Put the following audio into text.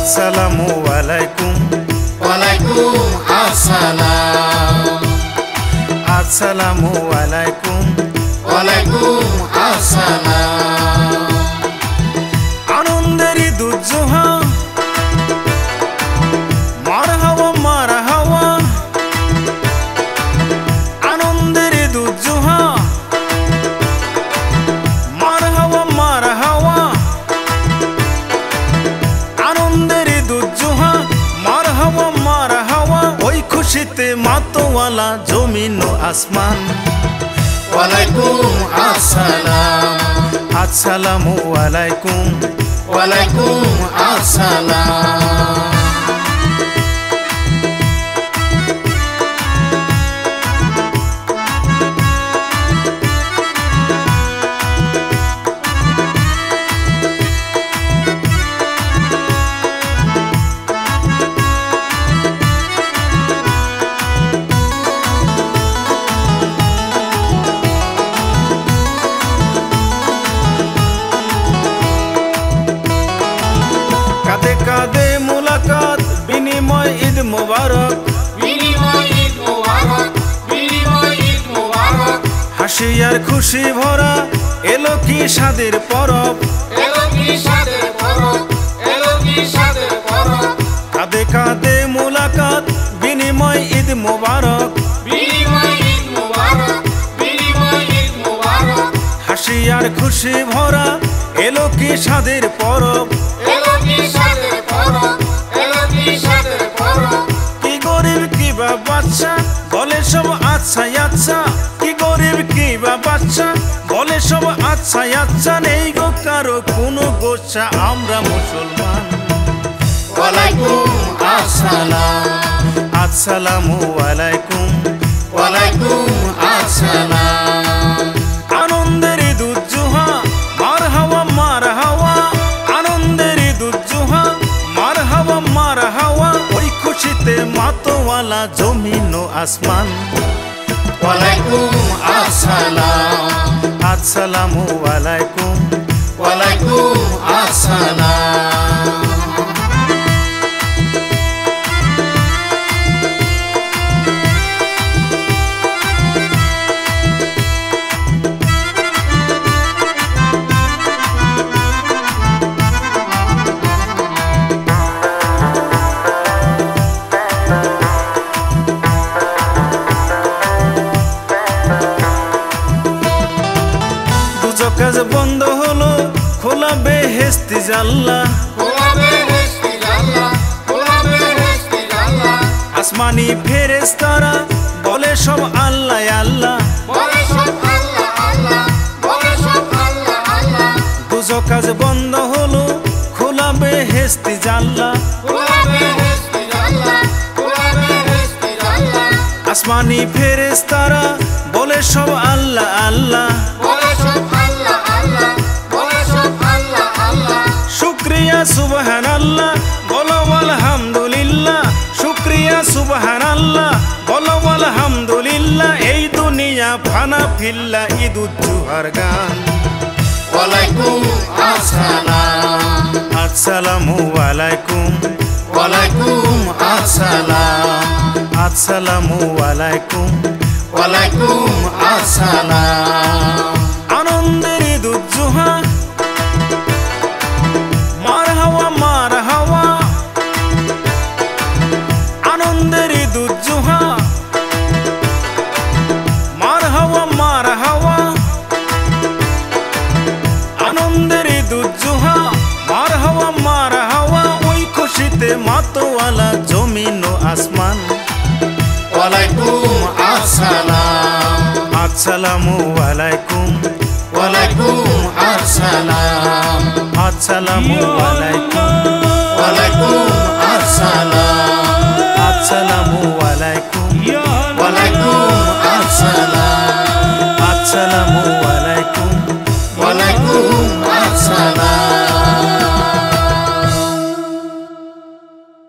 আসসালামু আলাইকুম। ওয়ালাইকুম আসসালাম। আসসালামু আলাইকুম। ওয়ালাইকুম আসসালাম। আনন্দের দুজোহা মারহাওয়া মারহাওয়া, আনন্দের দুজোহা মারহাওয়া মারহাওয়া, আনন্দের দুজোহা মারহাওয়া মারহাওয়া। ওই খুশিতে মাতোয়ালা জমিন ও আসমান। ওয়ালাইকুম আসসালাম। আসসালামু আলাইকুম। ওয়ালাইকুম আসসালাম। কাঁদে কাঁদে মুলাকাত, বিনিময় ঈদ মুবারক। বিনিময় ঈদ মুবারক, বিনিময় ঈদ মুবারক। হাসি আর খুশি ভরা এলো কি স্বাদের পরব। এলো কি স্বাদের পরব, এলো কি স্বাদের পরব। কাঁদে কাঁদে মুলাকাত, বিনিময় ঈদ মুবারক। বিনিময় ঈদ মুবারক, বিনিময় ঈদ মুবারক। হাসি আর খুশি ভরা এলো কি স্বাদের পরব। এলো কি স্বাদের পরব, এলো কি স্বাদের পরব। কি গরিব কি বা বাচ্চা বলে সব আচ্ছা আচ্ছা। কি গরিব কি বা বাচ্চা বলে সব আচ্ছা আচ্ছা। নেই গো কারো কোনো গোচ্ছা, আমরা মুসলমান। ওয়ালাইকুম আসসালাম। আসসালামু আলাইকুম। ওয়ালাইকুম আসসালাম। আনন্দের দুজোহা মারহাওয়া মারহাওয়া, আনন্দের দুজোহা মারহাওয়া মারহাওয়া। ওই খুশিতে মাতোয়ালা জমিন ও আসমান। ওয়ালাইকুম আসসালাম। আসসালামু আলাইকুম। ওয়ালাইকুম আসসালাম। কাজ বন্ধ হলো, খোলা বেহেশতি জানলা। খোলা বেহেশতি জানলা, খোলা বেহেশতি জানলা। আসমানি ফেরেশতারা বলে সব আল্লাহ আল্লাহ। বলে সব আল্লাহ আল্লাহ, বলে সব আল্লাহ আল্লাহ। দুজো কাজ বন্ধ হলো, খোলা বেহেশতি জানলা। খোলা বেহেশতি জানলা, খোলা বেহেশতি জানলা। আসমানি ফেরেশতারা বলে সব আল্লাহ আল্লাহ। বলে সব আল্লাহ আল্লাহ, বলে সব আল্লাহ আল্লাহ। শুকরিয়া সুবহানাল্লাহ, বলো আলহামদুলিল্লাহ। শুকরিয়া সুবহানাল্লাহ, বলো আলহামদুলিল্লাহ। এই দুনিয়া ফানা ফিল্লা, ঈদ উজ্জুহার গান। ওয়ালাইকুম আসসালাম। আসসালামু আলাইকুম। ওয়ালাইকুম আসসালাম। আসসালামু আলাইকুম। ওয়ালাইকুম আসসালাম। আনন্দের দুজোহা মারহাওয়া মারহাওয়া, আনন্দের দুজোহা মারহাওয়া মারহাওয়া, আনন্দের দুজোহা মারহাওয়া মারহাওয়া। ওই খুশিতে মাতোয়ালা জমিন ও আসমান। ওয়ালাইকুম আসসালাম। আসসালামু আলাইকুম। ওয়ালাইকুম আসসালাম। আসসালামু আলাইকুম।